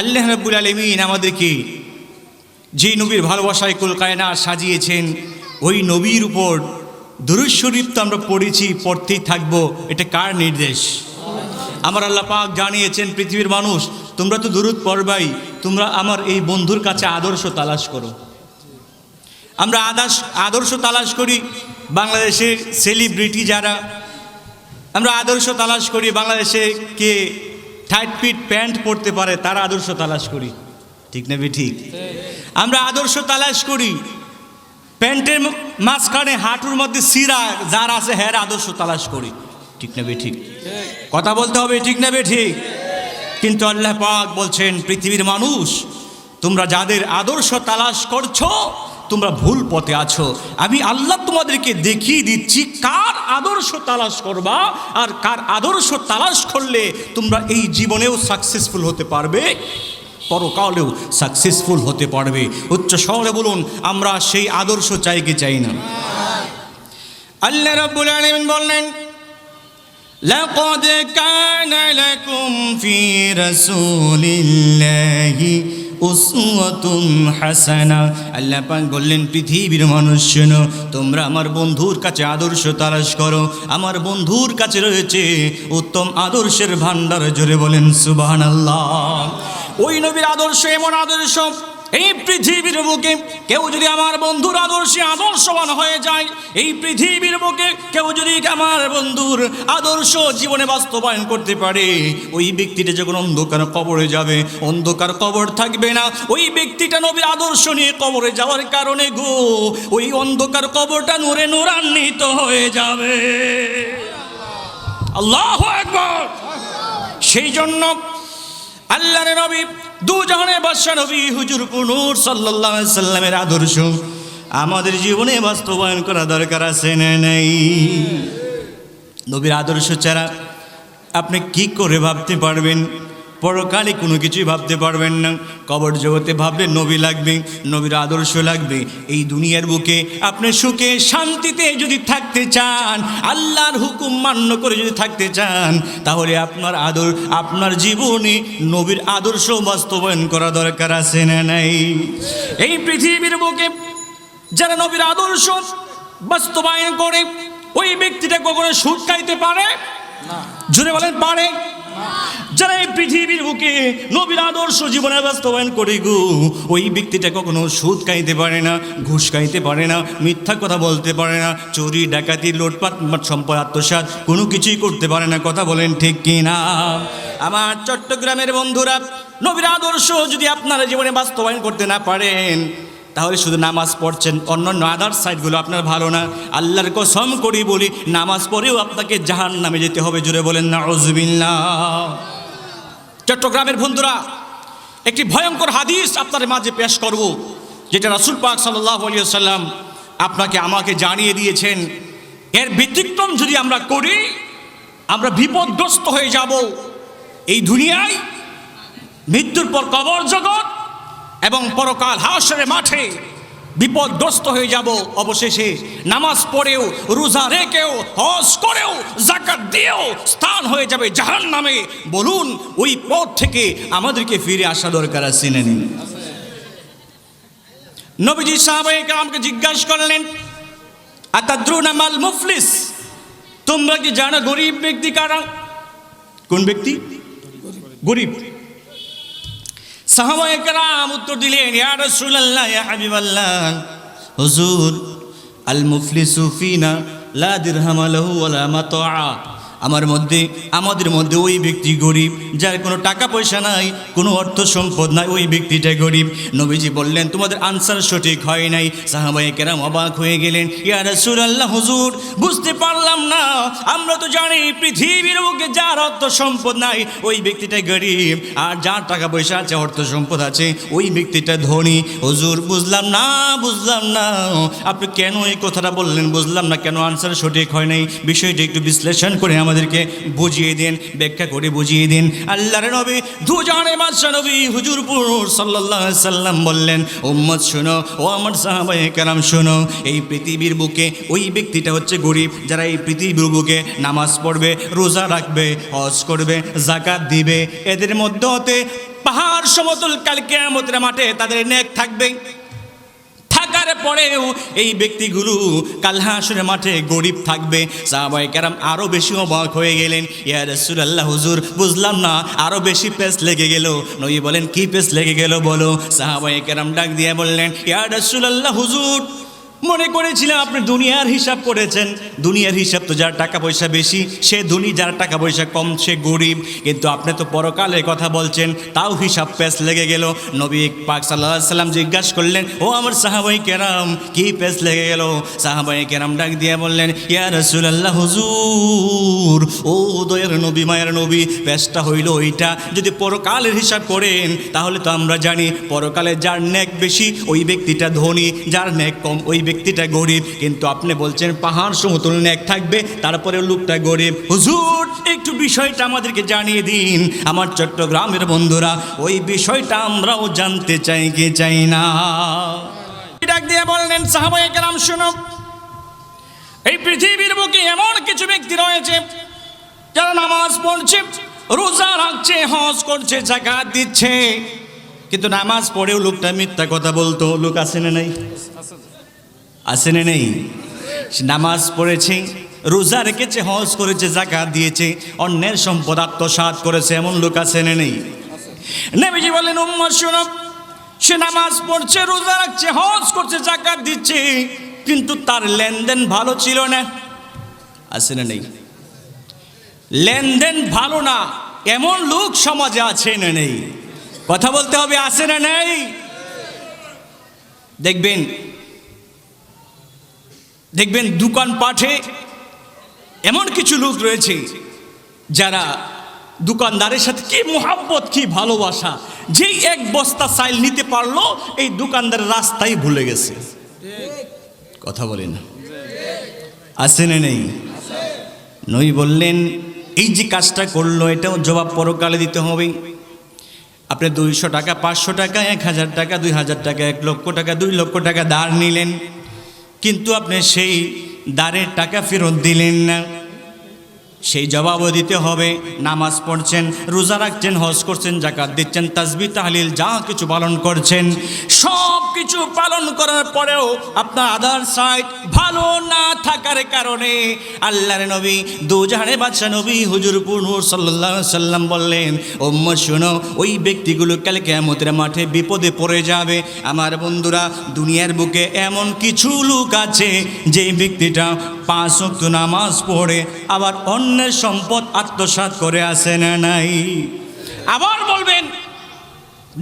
আল্লাহ রাব্বুল আলামিন আমাদেরকে যে নবীর ভালোবাসায় কুল কায়নাত সাজিয়েছেন, ওই নবীর উপর দুরূদ শরীফ তো আমরা পড়েছি, পড়তেই থাকবো। এটা কার নির্দেশ? আমার আল্লাহ পাক জানিয়েছেন, পৃথিবীর মানুষ তোমরা তো দুরূদ পড়বাই, তোমরা আমার এই বন্ধুর কাছে আদর্শ তালাশ করো। আমরা আদর্শ তালাশ করি বাংলাদেশের সেলিব্রিটি যারা, আমরা আদর্শ তালাশ করি বাংলাদেশে কে টাইট ফিট প্যান্ট পরতে পারে তারা আদর্শ তালাশ করি, ঠিক না ঠিক? আমরা আদর্শ তালাশ করি প্যান্টের মাঝখানে হাঁটুর মধ্যে সিরা যার আছে হ্যাঁ আদর্শ তালাশ করি, ঠিক না ঠিক? কথা বলতে হবে, ঠিক না ঠিক? কিন্তু আল্লাহ পাক বলছেন, পৃথিবীর মানুষ তোমরা যাদের আদর্শ তালাশ করছো তোমরা ভুল পথে আছো। আমি আল্লাহ তোমাদেরকে দেখিয়ে দিচ্ছি কার আদর্শ তালাশ করবা, আর কার আদর্শ তালাশ করলে তোমরা এই জীবনেও সাকসেসফুল হতে পারবে, পরকালেও সাকসেসফুল হতে পারবে। উচ্চ স্বরে বলুন, আমরা সেই আদর্শ চাই কি চাই না? আল্লাহ রাব্বুল আলামিন বললেন, লাকাদ কানা লাকুম ফি রাসূলিল্লাহি উসওয়াতুন হাসানা। আল্লাহ পাক বললেন, পৃথিবীর মানুষ শোনো, তোমরা আমার বন্ধুর কাছে আদর্শ তালাশ করো, আমার বন্ধুর কাছে রয়েছে উত্তম আদর্শের ভান্ডার। জোরে বলেন সুবহানাল্লাহ। ওই নবীর আদর্শ এমন আদর্শ, এই পৃথিবীর বুকে কেউ যদি আমার বন্ধুর আদর্শে আদর্শবান হয়ে যায়, এই পৃথিবীর বুকে কেউ যদি আমার বন্ধুর আদর্শ জীবনে বাস্তবায়ন করতে পারে, ওই ব্যক্তিটা যখন অন্ধকার কবরে যাবে, অন্ধকার কবর থাকবে না। ওই ব্যক্তিটা নবীর আদর্শ নিয়ে কবরে যাওয়ার কারণে গো ওই অন্ধকার কবরটা নূরে নূরান্বিত হয়ে যাবে। আল্লাহু আকবার। সেই জন্য আল্লাহর নবী দুজাহানের বাদশা নবী হুজুর নূর সাল্লাল্লাহু আলাইহি সাল্লামের আদর্শ আমাদের জীবনে বাস্তবায়ন করা দরকার আছে না নাই? নবীর আদর্শ ছাড়া আপনি কি করে ভাবতে পারবেন? পরকালে কোনো কিছুই ভাবতে পারবেন না। কবর জগতে ভাবলে নবী লাগবে, নবীর আদর্শ লাগবে। এই দুনিয়ার বুকে আপনি সুখে শান্তিতে যদি থাকতে চান, আল্লাহর হুকুম মান্য করে যদি থাকতে চান, তাহলে আপনার জীবনে নবীর আদর্শ বাস্তবায়ন করা দরকার আছে না নাই? এই পৃথিবীর বুকে যারা নবীর আদর্শ বাস্তবায়ন করে, ওই ব্যক্তিটা কখনো সুদ খাইতে পারে না? জোরে বলেন, পারে? যারা এই পৃথিবীর বুকে নবীর আদর্শ জীবনে বাস্তবায়ন করে গো, ওই ব্যক্তিটা কখনো সুদ খাইতে পারে না, ঘুষ খাইতে পারে না, মিথ্যা কথা বলতে পারে না, চুরি ডাকাতি লুটপাট সম্পদ আত্মসাৎ কোনো কিছুই করতে পারে না। কথা বলেন ঠিক কি না? আমার চট্টগ্রামের বন্ধুরা, নবীর আদর্শ যদি আপনারা জীবনে বাস্তবায়ন করতে না পারেন, তাহলে শুধু নামাজ পড়ছেন, অন্যান্য আদার সাইডগুলো আপনার ভালো না। আল্লাহর কসম করি বলি, নামাজ পড়েও আপনাকে জাহান্নামে যেতে হবে। জুড়ে বলেন নাউযুবিল্লাহ। চট্টগ্রামের বন্ধুরা, একটি ভয়ঙ্কর হাদিস আপনাদের মাঝে পেশ করব, যেটা রাসূল পাক সাল্লাল্লাহু আলাইহি ওয়াসাল্লাম আপনাকে আমাকে জানিয়ে দিয়েছেন। এর ব্যতিক্রম যদি আমরা করি, আমরা বিপদগ্রস্ত হয়ে যাব। এই দুনিয়ায় মৃত্যুর পর কবর জগৎ এবং পরকাল হাসরের মাঠে বিপদগ্রস্ত হয়ে যাব। অবশেষে নামাজ পড়েও, রোজা রেখেও, হজ করেও, যাকাত দিয়েও স্থান হয়ে যাবে জাহান্নামে। বলুন, ওই পথ থেকে আমাদেরকে ফিরে আসা দরকার আছে না? নবীজি সাহাবায়ে কেরামকে জিজ্ঞাসা করলেন, আতাদরুনা মাল মুফলিস? তোমরা কি জানো গরিব ব্যক্তি কারা? কোন ব্যক্তি? গরিব। সাহাবায়ে কেরাম উত্তর দিলেন, ইয়া রাসূলুল্লাহ, ইয়া হাবিবাল্লাহ, হুজুর, আল মুফলিসু ফিনা লা দিরহাম লাহু ওয়ালা মাতাআ। আমাদের মধ্যে ওই ব্যক্তি গরিব যার কোনো টাকা পয়সা নাই, কোনো অর্থ সম্পদ নাই, ওই ব্যক্তিটা গরিব। নবীজি বললেন, তোমাদের আনসার সঠিক হয় নাই। সাহাবায়ে কেরাম অবাক হয়ে গেলেন, ইয়া রাসূলুল্লাহ, হুজুর, বুঝতে পারলাম না। আমরা তো জানি পৃথিবীর বুকে যার অর্থ সম্পদ নাই ওই ব্যক্তিটা গরিব, আর যার টাকা পয়সা আছে, অর্থ সম্পদ আছে, ওই ব্যক্তিটা ধনী। হুজুর, বুঝলাম না। আপনি কেন এই কথাটা বললেন বুঝলাম না, কেন আনসার সঠিক হয় নাই? বিষয়টি একটু বিশ্লেষণ করে আমাদেরকে বুঝিয়ে দেন, ব্যাখ্যা করে বুঝিয়ে দিন। আল্লাহর নবী দুজাহানের বাদশা নবী হুজুর সাল্লাল্লাহু আলাইহি সাল্লাম বললেন, উম্মত শোনো, ও আমার সাহাবায়ে কেরাম শোনো, এই পৃথিবীর বুকে ওই ব্যক্তিটা হচ্ছে গরিব যারা এই পৃথিবীর বুকে নামাজ পড়বে, রোজা রাখবে, হজ করবে, যাকাত দিবে, এদের মধ্যে পাহাড় সমতল কাল কিয়ামতের মাঠে তাদের নেক থাকবে। থাকার পরেও এই ব্যক্তিগুলো কাল হাসরের মাঠে গরিব থাকবে। সাহাবায়ে কেরাম আরো বেশি অবাক হয়ে গেলেন, ইয়া রাসূলুল্লাহ হুজুর বুঝলাম না, আরো বেশি পেস লেগে গেল। নবী বলেন কি পেস লেগে গেল বলো? সাহাবায়ে কেরাম ডাক দিয়ে বললেন, ইয়া রাসূলুল্লাহ হুজুর মনে করেছিলাম আপনি দুনিয়ার হিসাব করেছেন, দুনিয়ার হিসাব তো যার টাকা পয়সা বেশি সে ধনী, যার টাকা পয়সা কম সে গরিব, কিন্তু আপনি তো পরকালের কথা বলছেন, তাও হিসাব পেস লেগে গেল। নবী পাক সাল্লাল্লাহু আলাইহি সাল্লাম জিজ্ঞাসা করলেন, ও আমার সাহাবায়ে কেরাম কি পেস লেগে গেল? সাহাবায়ে কেরাম ডাক দিয়ে বললেন, ইয়া রাসূলুল্লাহ হুজুর, ও দয়ার নবী মায়ের নবী, পেসটা হইল ওইটা, যদি পরকালের হিসাব করেন তাহলে তো আমরা জানি পরকালে যার নেক বেশি ওই ব্যক্তিটা ধনী, যার নেক কম ওই ব্যক্তিটা গরিব, কিন্তু আপনি বলছেন পাহাড় সমতুল নেক থাকবে তারপরে লোকটা গরিব। হুজুর একটু বিষয়টা আমাদেরকে জানিয়ে দিন, আমার চট্টগ্রামের বন্ধুরা ওই বিষয়টা আমরাও জানতে চাই কি চাই না। ডাক দিয়ে বললেন, সাহাবায়ে কেরাম শুনো, এই পৃথিবীর বুকে এমন কিছু ব্যক্তি রয়েছে যারা নামাজ পড়ছে, রোজা রাখছে, হজ করছে, যাকাত দিচ্ছে, কিন্তু নামাজ পড়েও লোকটা মিথ্যা কথা বলতো। লোক আছে না নেই? আছে না নেই? নামাজ পড়েছে, রোজা রেখেছে, হজ করেছে, যাকাত দিয়েছে, অন্যের সম্পদ আত্মসাৎ করেছে, এমন লোক আছে না নেই? নবীজি বললেন, উম্মত শোনো, সে নামাজ পড়ছে, রোজা রাখছে, হজ করছে, যাকাত দিচ্ছে, কিন্তু তার লেনদেন ভালো ছিল না। আছে না নেই? লেনদেন ভালো না এমন লোক সমাজে আছে না নেই? কথা বলতে হবে, আছে না নেই? দেখবেন দোকানপাটে এমন কিছু লোক রয়েছে যারা দোকানদারের সাথে কি মোহাব্বত, কি ভালোবাসা, যেই এক বস্তা চাল নিতে পারলো এই দোকানদার রাস্তায় ভুলে গেছে। কথা বলেন, আছে না নেই? নবী বললেন, এই যে কাজটা করলো এটাও জবাব পরকালে দিতে হবে। আপনি 200 টাকা, 500 টাকা, 1000 টাকা, 2000 টাকা, 1 লক্ষ টাকা, 2 লক্ষ টাকা ধার নিলেন, কিন্তু আপনি সেই দাঁড়ের টাকা ফেরত দিলেন না, সেই জবাবও দিতে হবে। নামাজ পড়ছেন, রোজা রাখছেন, হজ করছেন, যাকাত দিচ্ছেন, তাসবিহ তাহলিল যা কিছু পালন করছেন, সব কিছু পালন করার পরেও আপনার আদার সাইড ভালো না থাকার কারণে আল্লাহর নবী দুজাহানের বাদশা নবী হুজুর নূর সাল্লাল্লাহু আলাইহি সাল্লাম বললেন, উম্মত শোনো, ওই ব্যক্তিগুলো কাল কিয়ামতের মাঠে বিপদে পড়ে যাবে। আমার বন্ধুরা, দুনিয়ার বুকে এমন কিছু লোক আছে যে ব্যক্তিটা 5 ওয়াক্ত নামাজ পড়ে আবার অন্যের সম্পদ আত্মসাৎ করে আসে না নাই? আবার বলবেন,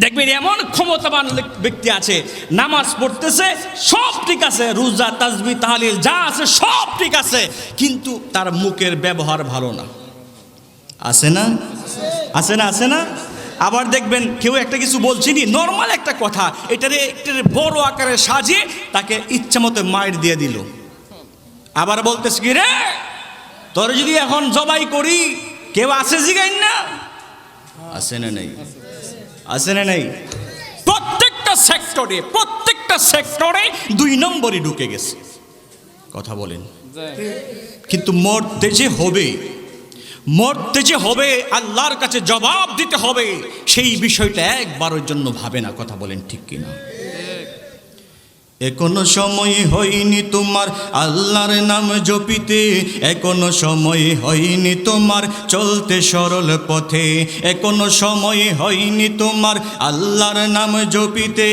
দেখবেন এমন ক্ষমতাবান ব্যক্তি আছে, নামাজ পড়তেছে, সব ঠিক আছে, রোজা তাসবিহ তাহলিল যা আছে সব ঠিক আছে, কিন্তু তার মুখের ব্যবহার ভালো না। আছে না? আছে না? আছে না? আবার দেখবেন কেউ একটা কিছু বলছিনি, নর্মাল একটা কথা, এটারে বড় আকারে সাজিয়ে তাকে ইচ্ছা মতো মাইর দিয়ে দিল। আবার বলতেছে কি রে, তোর যদি এখন জবাই করি কেউ আছে জিগাইন না? আছে না নেই? আছে না নেই? প্রত্যেকটা সেক্টরে 2 নম্বরই ঢুকে গেছে। কথা বলেন, কিন্তু মরতে যে হবে আল্লাহর কাছে জবাব দিতে হবে, সেই বিষয়টা একবারের জন্য ভাবে না। কথা বলেন ঠিক কিনা? এখনো সময় হয়নি তোমার আল্লাহর নাম জপিতে, এখনো সময় হয়নি তোমার চলতে সরল পথে, এখনো সময় হয়নি তোমার আল্লাহর নাম জপিতে,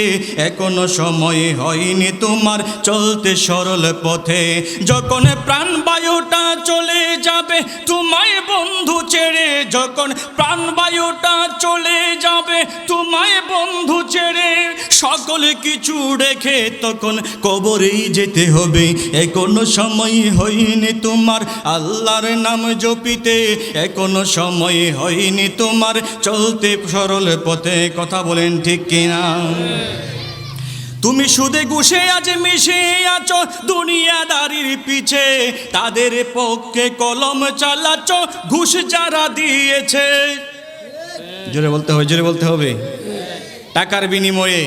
এখনো সময় হয়নি তোমার চলতে সরল পথে। যখন প্রাণবায়ুটা চলে যাবে তোমায় বন্ধু ছেড়ে, যখন প্রাণবায়ুটা চলে যাবে তোমায় বন্ধু ছেড়ে, সকল কিছু রেখে তখন কবরেই যেতে হবে। এখনো সময় হয়নি তোমার আল্লাহর নাম জপিতে, এখনো সময় হয়নি তোমার চলতে সরল পথে। কথা বলেন ঠিক কিনা? তুমি সুদে ঘুষে আজ মিশে আছো দুনিয়াদারির পিছে, তাদের পক্ষে কলম চালাচ্ছ ঘুষ যারা দিয়েছে। জোরে বলতে হবে, জোরে বলতে হবে। টাকার বিনিময়ে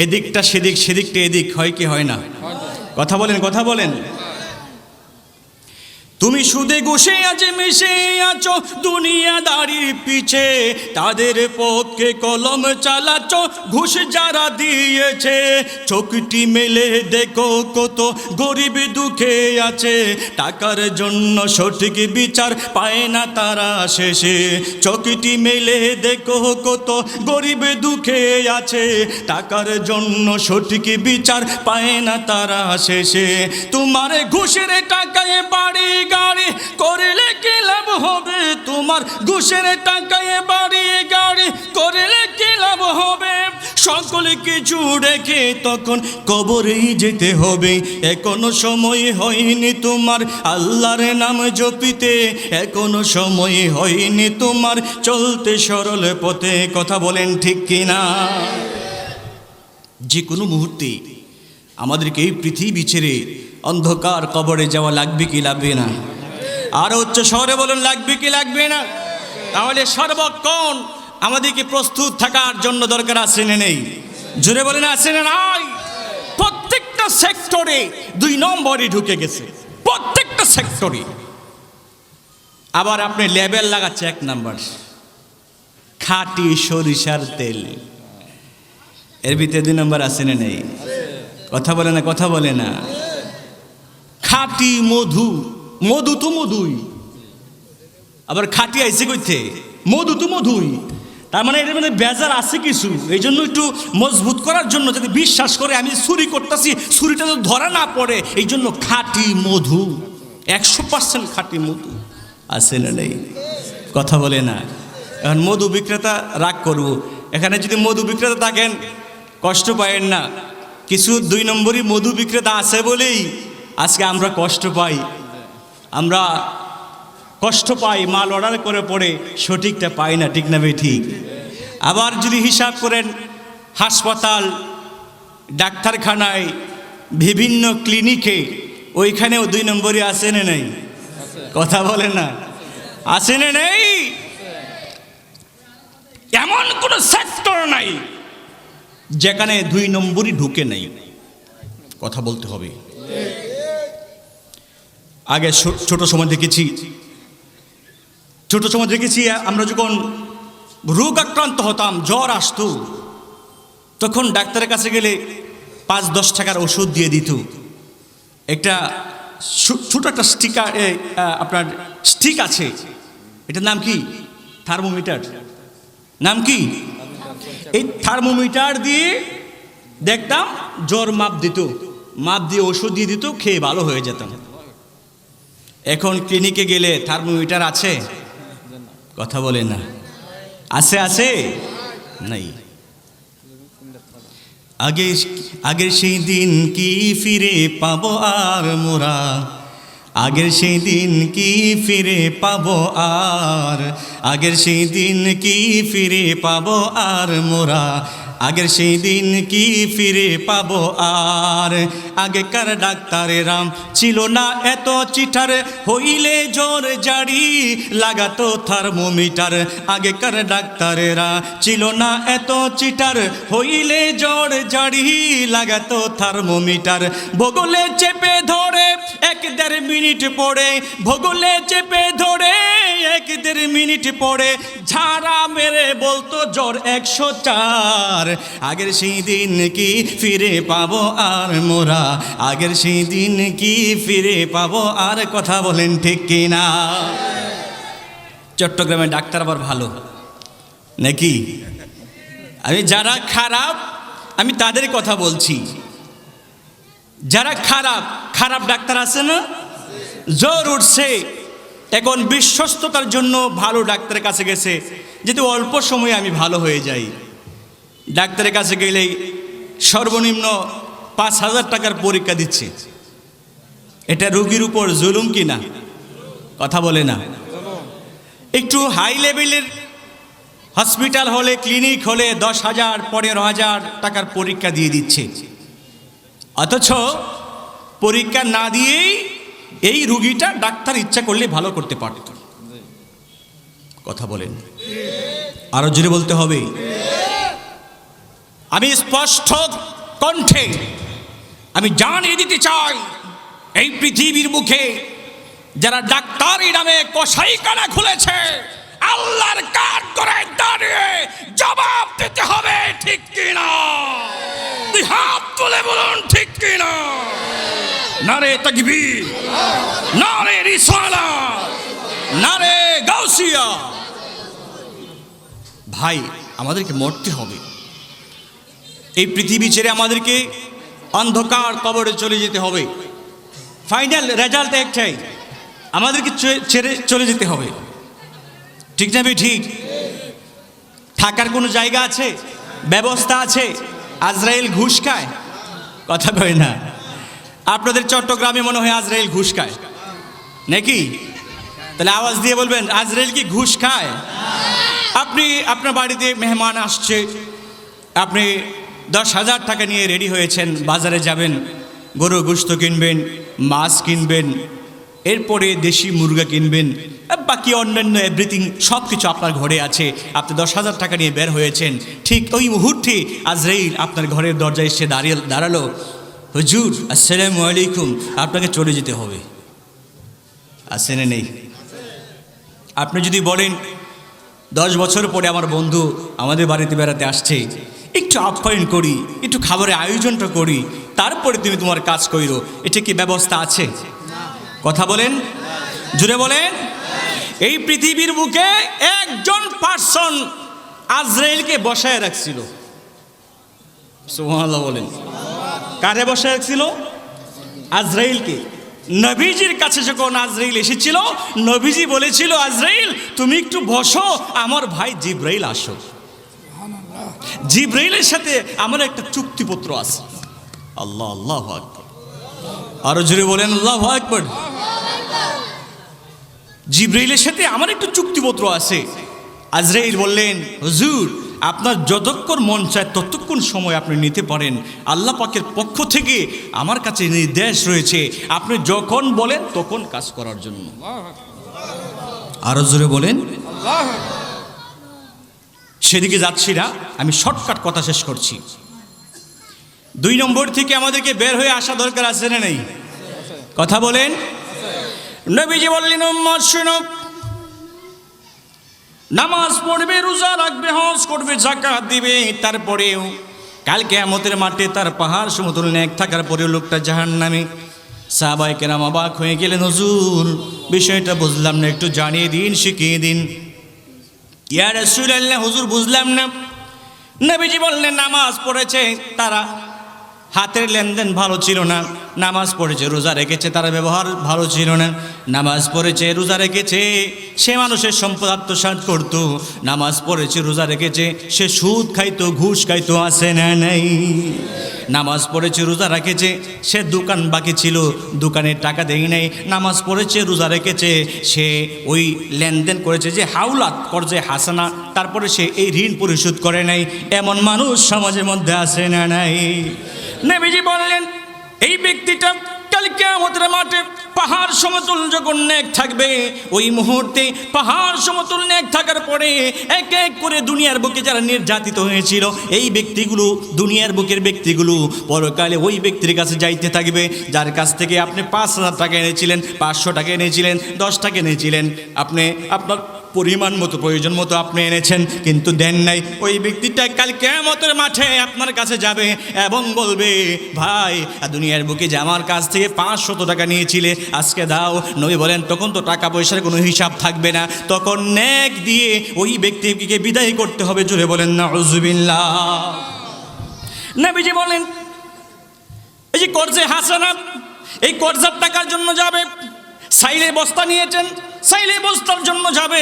এদিকটা সেদিক, সেদিকটা এদিক, হয় কি হয় না? কথা বলেন, কথা বলেন। তুমি সুদে ঘুষে আজ মিশে আছো দুনিয়াদারির পিছে, তাদের পক্ষে কলম চালাচ্ছ ঘুষ যারা দিয়েছে। চোখটি মেলে দেখো কত গরিব দুঃখে আছে, টাকার জন্য সঠিক বিচার পায় না তারা শেষে। চোখটি মেলে দেখো কত গরিব দুঃখে আছে, টাকার জন্য সঠিক বিচার পায় না তারা শেষে। তোমার ঘুষের টাকায় বাড়ি গাড়ি করলে কি লাভ হবে, তোমার ঘুষের টাকায় বাড়ি গাড়ি করলে কি লাভ হবে। সকল কিছু রেখে তখন কবরেই যেতে হবে। এখনো সময় হয়নি তোমার আল্লাহর নাম জপিতে, এখনো সময় হয়নি তোমার চলতে সরল পথে। কথা বলেন ঠিক কিনা? যে কোনো মুহূর্তে আমাদেরকে এই পৃথিবী ছেড়ে অন্ধকার কবরে যাওয়া লাগবে কি লাগবে না? আর উচ্চ শহরে বলুন লাগবে কি লাগবে না? তাহলে সর্বক্ষণ আমাদেরকে প্রস্তুত থাকার জন্য দরকার আছে না নেই? জোরে বলেন আছে না নাই? প্রত্যেকটা সেক্টরে 2 নম্বরই ঢুকে গেছে, প্রত্যেকটা সেক্টরে। আবার আপনি লেবেল লাগাচ্ছে 1 নম্বর খাঁটি সরিষার তেল, এর ভিতরে 2 নম্বর আছে না নেই? কথা বলে না, কথা বলে না। খাঁটি মধু, মধু তো মধুই, আবার খাঁটি আইসে কইতে মধু তো মধুই। তার মানে এর মধ্যে বেজার আছে কিছু। এই জন্য একটু মজবুত করার জন্য, যদি বিশ্বাস করে আমি চুরি করতেছি, চুরিটা তো ধরা না পড়ে, এই জন্য খাঁটি মধু, 100% খাঁটি মধু আছে না নেই? কথা বলে না। এখন মধু বিক্রেতা রাগ করব, এখানে যদি মধু বিক্রেতা থাকেন কষ্ট পায়েন না। কিছু 2 নম্বরই মধু বিক্রেতা আছে বলেই আজকে আমরা কষ্ট পাই। আমরা কষ্ট পাই, মাল অর্ডার করে পড়ে সঠিকটা পাই না, ঠিক না ভাই? ঠিক। আবার যদি হিসাব করেন হাসপাতাল, ডাক্তারখানায়, বিভিন্ন ক্লিনিকে, ওইখানেও 2 নম্বরই আছে না নেই? কথা বলে না, আছে না নেই? এমন কোনো সেক্টর নাই যেখানে 2 নম্বরই ঢুকে নেই। কথা বলতে হবে। আগে ছোট সময় দেখেছি, আমরা যখন রোগ আক্রান্ত হতাম, জ্বর আসতো, তখন ডাক্তারের কাছে গেলে 5-10 টাকার ওষুধ দিয়ে দিত। একটা ছোট একটা স্টিকার, আপনার স্টিক আছে, এটার নাম কি? থার্মোমিটার। নাম কি? এই থার্মোমিটার দিয়ে দেখতাম জ্বর মাপ দিত, মাপ দিয়ে ওষুধ দিয়ে দিত, খেয়ে ভালো হয়ে যেতাম। এখন ক্লিনিকে গেলে থার্মোমিটার আছে? কথা বলে না, আছে? আছে নাই? আগের সেই দিন কি ফিরে পাবো আর মোরা, আগের সেই দিন কি ফিরে পাবো আর, আগের সেই দিন কি ফিরে পাবো আর মোরা, আগের সেই দিন কি ফিরে পাবো আর। আগেকার ডাক্তারেরা ছিল না এত চিটার, হইলে জ্বর জারি লাগাতো থার্মোমিটার। আগেকার ডাক্তারেরা ছিল না এত চিটার, হইলে জ্বর জারি লাগাতো থার্মোমিটার। ভূগোলে চেপে ধরে 1-1.5 মিনিট পরে, ভূগোলে চেপে ধরে 1-1.5 মিনিট পরে ঝাড়া মেরে বলতো জ্বর 104। আগের সেই দিন কি ফিরে পাবো আর মোরা, আগের সেই দিন কি ফিরে পাবো আর। কথা বলেন ঠিক কিনা? চট্টগ্রামে ডাক্তার আবার ভালো নাকি? আমি যারা খারাপ আমি তাদের কথা বলছি। যারা খারাপ ডাক্তার আছে না, জ্বর উঠছে, এখন বিশ্বস্ততার জন্য ভালো ডাক্তারের কাছে গেছে, যেহেতু অল্প সময়ে আমি ভালো হয়ে যাই। ডাক্তারের কাছে গেলেই সর্বনিম্ন 5,000 টাকার পরীক্ষা দিচ্ছে। এটা রোগীর উপর জুলুম কি না? কথা বলে না। একটু হাই লেভেলের হসপিটাল হলে, ক্লিনিক হলে 10,000 15,000 টাকার পরীক্ষা দিয়ে দিচ্ছে, অথচ পরীক্ষা না দিয়েই এই রোগীটা ডাক্তার ইচ্ছা করলে ভালো করতে পারত। কথা বলেন, আরো জোরে বলতে হবে। আমি স্পষ্ট কণ্ঠে আমি জানিয়ে দিতে চাই, এই পৃথিবীর মুখে যারা ডাক্তারি নামে কসাইখানা খুলেছে, আল্লাহর কাঠ করে দাঁড়িয়ে জবাব দিতে হবে, ঠিক কিনা? তুই হাত তুলে বলুন ঠিক কিনা? নারে তাকবীর, নারে রিসালাত, নারে গাউসিয়া। ভাই, আমাদেরকে মরতে হবে। এই পৃথিবী ছেড়ে আমাদেরকে অন্ধকার কবরে চলে যেতে হবে। ফাইনাল রেজাল্ট একটাই, আমাদেরকে ছেড়ে চলে যেতে হবে, ঠিক না ভাই? ঠিক। থাকার কোনো জায়গা আছে, ব্যবস্থা আছে? আজরাইল ঘুষ খায়? কথা কয় না। আপনাদের চট্টগ্রামে মনে হয় আজরাইল ঘুষ খায় নাকি? তাহলে আওয়াজ দিয়ে বলবেন, আজরাইল কি ঘুষ খায়? আপনি আপনার বাড়িতে মেহমান আসছে, আপনি 10,000 টাকা নিয়ে রেডি হয়েছেন, বাজারে যাবেন, গরুর গোশত কিনবেন, মাছ কিনবেন, এরপরে দেশি মুরগা কিনবেন, বাকি অন্যান্য এভরিথিং সব কিছু আপনার ঘরে আছে। আপনি 10,000 টাকা নিয়ে বের হয়েছেন, ঠিক ওই মুহূর্তে আজরাইল আপনার ঘরের দরজায় এসে দাঁড়ালো, হুজুর আসসালামু আলাইকুম, আপনাকে চলে যেতে হবে। আছে না নেই? আপনি যদি বলেন 10 বছর পরে আমার বন্ধু আমাদের বাড়িতে বেড়াতে আসছে, একটু আপ্যায়ন করি, একটু খাবারের আয়োজনটা করি, তারপরে তুমি তোমার কাজ কইরো, এটা কি ব্যবস্থা আছে? কথা বলেন, জুড়ে বলেন। এই পৃথিবীর বুকে একজন পার্সন আজরাইলকে বসায় রাখছিল। সুবহানাল্লাহ বলেন। কারে বসায় রাখছিল? আজরাইলকে। নবীজির কাছে যখন আজরাইল এসেছিল, নবীজি বলেছিল, আজরাইল তুমি একটু বসো, আমার ভাই জিব্রাইল আসো। জিব্রাইলের সাথে আমার একটা চুক্তিপত্র আছে। আল্লাহ, আল্লাহু আকবার। আরো জোরে বলেন আল্লাহু আকবার। জিব্রাইলের সাথে আমার একটু চুক্তিপত্র আছে। আজরাইল বললেন, হুজুর আপনার যতক্ষণ মন চায় ততক্ষণ সময় আপনি নিতে পারেন, আল্লাহ পাকের পক্ষ থেকে আমার কাছে নির্দেশ রয়েছে, আপনি যখন বলেন তখন কাজ করার জন্য। আরো জোরে বলেন। সেদিকে যাচ্ছি না, আমি শর্টকাট কথা শেষ করছি। 2 নম্বর থেকে আমাদেরকে বের হয়ে আসা দরকার আছে না নেই? কথা বলেন। নবীজি বললেন, উম্মত শুনো, নামাজ পড়বে, রোজা রাখবে, হজ করবে, যাকাত দিবে, তারপরেও কাল কিয়ামতের মাঠে তার পাহাড় সমতুল নেক থাকার পরেও লোকটা জাহান্নামে। সাহাবায়ে কেরাম অবাক হয়ে গেলেন, হুজুর বিষয়টা বুঝলাম না, একটু জানিয়ে দিন, শিখিয়ে দিন। ইয়া রাসূলুল্লাহ, হুজুর বুঝলাম না। নবীজি বললেন, নামাজ পড়েছে, তারা হাতের লেনদেন ভালো ছিল না। নামাজ পড়েছে, রোজা রেখেছে, তার ব্যবহার ভালো ছিল না। নামাজ পড়েছে, রোজা রেখেছে, সে মানুষের সম্পদ আত্মসাৎ করত। নামাজ পড়েছে, রোজা রেখেছে, সে সুদ খাইতো, ঘুষ খাইতো, আছে না নাই? নামাজ পড়েছে, রোজা রেখেছে, সে দোকান বাকি ছিল, দোকানের টাকা দেয় নাই। নামাজ পড়েছে, রোজা রেখেছে, সে ওই লেনদেন করেছে যে হাওলাত করছে হাসানা, তারপরে সে এই ঋণ পরিশোধ করে নাই। এমন মানুষ সমাজের মধ্যে আছে না নাই? নবীজি বললেন, এই ব্যক্তিটা কাল কিয়ামতের মাঠে পাহাড় সমতুল যখন নেক থাকবে, ওই মুহূর্তে পাহাড় সমতুল নেক থাকার পরে এক এক করে দুনিয়ার বুকে যারা নির্যাতিত হয়েছিল, এই ব্যক্তিগুলো, দুনিয়ার বুকের ব্যক্তিগুলো পরকালে ওই ব্যক্তির কাছে যাইতে থাকবে, যার কাছ থেকে আপনি 5,000 টাকা এনেছিলেন, 500 টাকা এনেছিলেন, 10 টাকা এনেছিলেন, আপনি আপনার পরিমাণ মতো, প্রয়োজন মতো আপনি এনেছেন, কিন্তু দেন নাই। ওই ব্যক্তিটা কাল কিয়ামতের মাঠে আপনার কাছে যাবে এবং বলবে, ভাই দুনিয়ার বুকে যে আমার কাছ থেকে 500 টাকা নিয়েছিলে, আজকে দাও। নবী বলেন, তখন তো টাকা পয়সার কোনো হিসাব থাকবে না, তখন নেক দিয়ে ওই ব্যক্তিকে বিদায় করতে হবে। জোরে বলেন নাউজুবিল্লাহ। নবীজি বলেন, এই যে কর্জে হাসানা, এই কর্জার টাকার জন্য যাবে। সাইলে বস্তা নিয়েছেন, সাইলে বস্তার জন্য যাবে।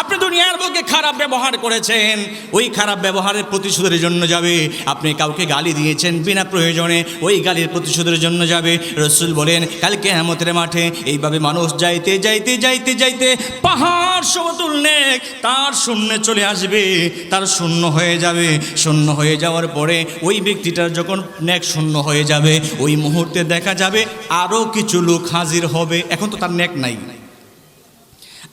আপনি দুনিয়ার বুকে খারাপ ব্যবহার করেছেন, ওই খারাপ ব্যবহারের প্রতিশোধের জন্য যাবে। আপনি কাউকে গালি দিয়েছেন বিনা প্রয়োজনে, ওই গালির প্রতিশোধের জন্য যাবে। রাসূল বলেন, কাল কিয়ামতের মাঠে এইভাবে মানুষ যাইতে যাইতে যাইতে যাইতে পাহাড় সমতুল নেক তার শূন্যে চলে আসবে, তার শূন্য হয়ে যাবে। শূন্য হয়ে যাওয়ার পরে ওই ব্যক্তিটার যখন নেক শূন্য হয়ে যাবে, ওই মুহূর্তে দেখা যাবে আরও কিছু লোক হাজির হবে। এখন তো তার নেক নাই,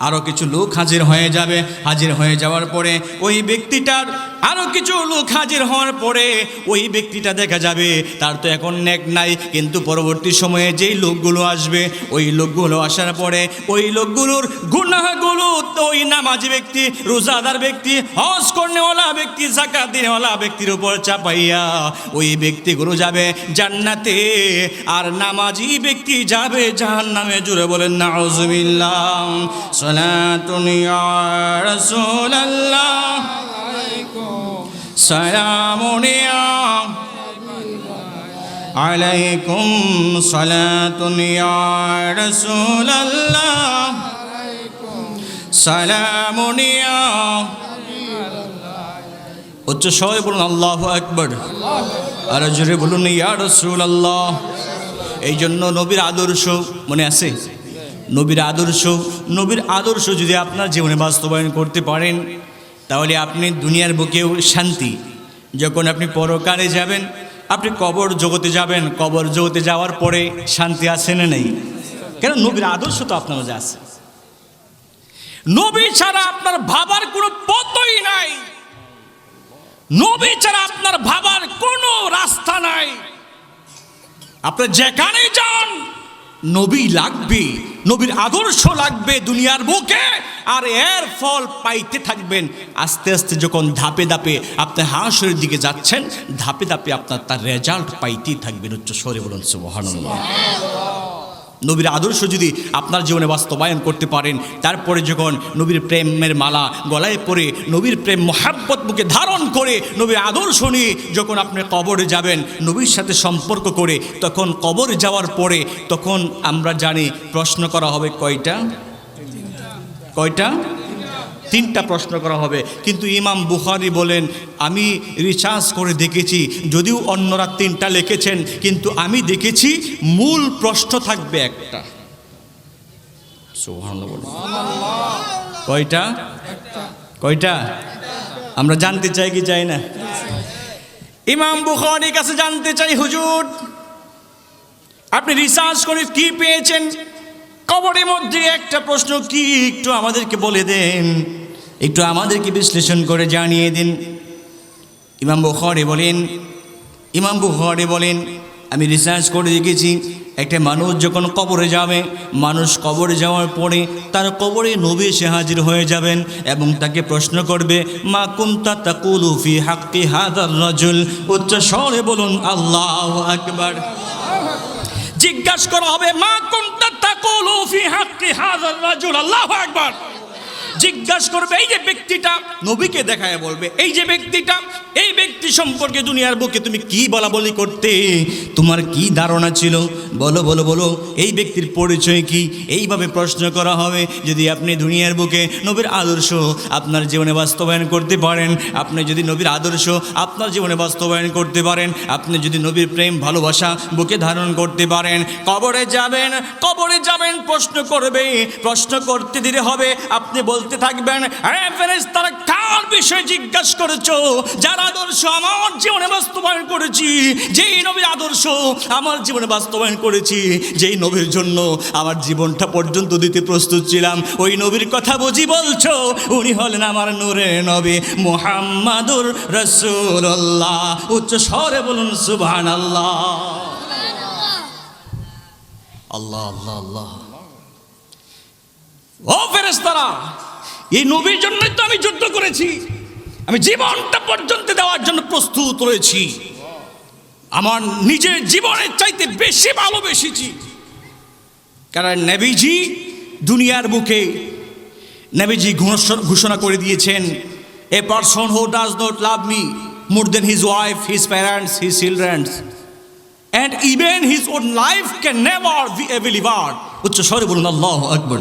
আরও কিছু লোক হাজির হয়ে যাবে। হাজির হয়ে যাওয়ার পরে ওই ব্যক্তিটার আরও কিছু লোক হাজির হওয়ার পরে ওই ব্যক্তিটা দেখা যাবে তার তো এখন নেক নাই, কিন্তু পরবর্তী সময়ে যেই লোকগুলো আসবে ওই লোকগুলো আসার পরে ওই লোকগুলোর গুনাহগুলো তো ওই নামাজি ব্যক্তি, রোজাদার ব্যক্তি, হজ করনেওয়ালা ব্যক্তি, যাকাত দিনেওয়ালা ব্যক্তির উপর চাপাইয়া ওই ব্যক্তিগুলো যাবে জান্নাতে, আর নামাজি ব্যক্তি যাবে জাহান্নামে। জুড়ে বলেন নাউজুবিল্লাহ। সালাতুন ইয়া রাসূলুল্লাহ সালামুন আলাইকুম সালাতুন ইয়া রাসূলুল্লাহ সালামুন উচ্চ স্বরে বলুন আল্লাহু আকবার, আর জোরে বলুন ইয়া রাসূলুল্লাহ। এই জন্য নবীর আদর্শ মনে আছে? নবীর আদর্শ যদি আপনার জীবনে বাস্তবায়ন করতে পারেন তাহলে আপনি দুনিয়ার বুকেও শান্তি, যখন আপনি পরকালে যাবেন, আপনি কবর জগতে যাবেন, কবর জগতে যাওয়ার পরে শান্তি আছে না নেই? কেন? নবীর আদর্শ তো আপনার মাঝে আছে। নবী ছাড়া আপনার ভাবার কোনো পথই নাই, নবী ছাড়া আপনার ভাবার কোনো রাস্তা নাই। আপনি যেখানে যান নবী লাগবে, নবীর আদর্শ লাগবে দুনিয়ার বুকে, আর এর ফল পাইতে থাকবেন। আস্তে আস্তে যখন ধাপে ধাপে আপনি হাসরের দিকে যাচ্ছেন, ধাপে ধাপে আপনার তার রেজাল্ট পাইতেই থাকবেন। উচ্চ স্বরে বলুন সুবহানাল্লাহ। নবীর আদর্শ যদি আপনার জীবনে বাস্তবায়ন করতে পারেন, তারপরে যখন নবীর প্রেমের মালা গলায় পরে, নবীর প্রেম মহাব্বত বুকে ধারণ করে, নবীর আদর্শ নিয়ে যখন আপনি কবরে যাবেন নবীর সাথে সম্পর্ক করে, তখন কবরে যাওয়ার পরে তখন আমরা জানি প্রশ্ন করা হবে কয়টা? তিনটা প্রশ্ন করা হবে। কিন্তু ইমাম বুখারী বলেন, আমি রিসার্চ করে দেখেছি, যদিও অন্যরা তিনটা লিখেছেন, কিন্তু আমি দেখেছি মূল প্রশ্ন থাকবে একটা। সুবহানাল্লাহ। কয়টা? আমরা জানতে চাই কি চাই না? ইমাম বুখারীর কাছে জানতে চাই, হুজুর আপনি রিসার্চ করে কি পেয়েছেন? কবরের মধ্যে একটা প্রশ্ন কি, একটু আমাদেরকে বলে দেন, একটু আমাদেরকে বিশ্লেষণ করে জানিয়ে দিন। ইমাম বুখারী বলেন আমি রিসার্চ করে দেখেছি, একটা মানুষ যখন কবরে যাবে, মানুষ কবরে যাওয়ার পরে তার কবরে নবী এসে হাজির হয়ে যাবেন এবং তাকে প্রশ্ন করবে, মা কুনতা তাকুলু ফি হাক্কি হাযার রাজুল। উচ্চ স্বরে বলুন আল্লাহু আকবার। জিজ্ঞাসা করা হবে, মা কুনতা তাকুলু ফি হাক্কি হাযার রাজুল। আল্লাহু আকবার। জিজ্ঞাসা করবে, এই যে ব্যক্তিটা, নবীকে দেখায় বলবে, এই যে ব্যক্তিটা, এই ব্যক্তি সম্পর্কে দুনিয়ার বুকে তুমি কি বলা বলি করতে, তোমার কি ধারণা ছিল, বলো এই ব্যক্তির পরিচয় কি? এইভাবে প্রশ্ন করা হবে। যদি আপনি দুনিয়ার বুকে নবীর আদর্শ আপনার জীবনে বাস্তবায়ন করতে পারেন, আপনি যদি নবীর আদর্শ আপনার জীবনে বাস্তবায়ন করতে পারেন, আপনি যদি নবীর প্রেম ভালোবাসা বুকে ধারণ করতে পারেন, কবরে যাবেন প্রশ্ন করবে, প্রশ্ন করতে দিতে হবে। আপনি বলতে থাকবেন, ফেরেশতারা কার বিষয়ে জিজ্ঞাসা করেছো? যার আদর্শ আমার জীবনে বাস্তবায়ন করেছি, যেই নবীর আদর্শ আমার জীবনে বাস্তবায়ন করেছি, যেই নবীর জন্য আমার জীবনটা পর্যন্ত দিতে প্রস্তুত ছিলাম, ওই নবীর কথা বুঝি বলছো? উনি হলেন আমার নূরের নবী মুহাম্মাদুর রাসূলুল্লাহ। উচ্চ স্বরে বলুন সুবহানাল্লাহ। আল্লাহ আল্লাহ আল্লাহ। ও ফেরেশতারা, এই নবীর জন্যই তো আমি যুদ্ধ করেছি, আমি জীবনটা পর্যন্ত দেওয়ার জন্য প্রস্তুত রয়েছি, আমার নিজের জীবনের চাইতে বেশি ভালোবেসেছি। কারণ নবীজি দুনিয়ার বুকে নবীজি ঘোষণা করে দিয়েছেন, a person who does not love me more than his wife, his parents, his childrens and even his own life can never be a believer. উচ্চ স্বরে বলুন আল্লাহু আকবার।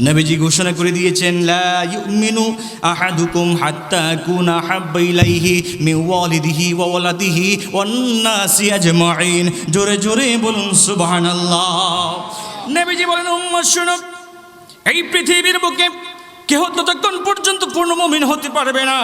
নবীজি ঘোষণা করে দিয়েছেন, লা ইউমিনু আহাদুকুম হাত্তা কুনা হাব্বা ইলাইহি মিন ওয়ালিদিহি ওয়া ওয়ালাদিহি ওয়ান নাসি আজমাইন। জোরে জোরে বলুন সুবহানাল্লাহ। নবীজি বলেন, উম্মত শুনো, এই পৃথিবীর বুকে কেহ ততক্ষণ পর্যন্ত পূর্ণ মুমিন হতে পারবে না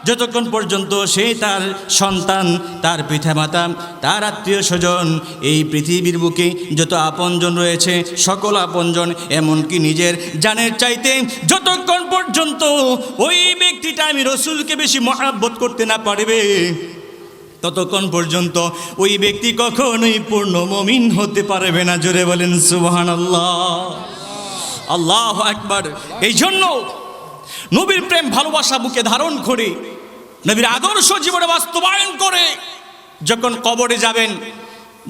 যতক্ষণ পর্যন্ত সে তার সন্তান, তার পিতামাতা, তার আত্মীয় স্বজন, এই পৃথিবীর বুকে যত আপনজন রয়েছে সকল আপনজন, এমনকি নিজের জানের চাইতে যতক্ষণ পর্যন্ত ওই ব্যক্তিটা আমি রসুলকে বেশি মহাব্বত করতে না পারবে ততক্ষণ পর্যন্ত ওই ব্যক্তি কখনোই পূর্ণ মুমিন হতে পারবে না। জোরে বলেন সুবহানাল্লাহ, আল্লাহু আকবার। এই জন্য নবীর প্রেম ভালোবাসা বুকে ধারণ করে, নবীর আদর্শ জীবনে বাস্তবায়ন করে যখন কবরে যাবেন,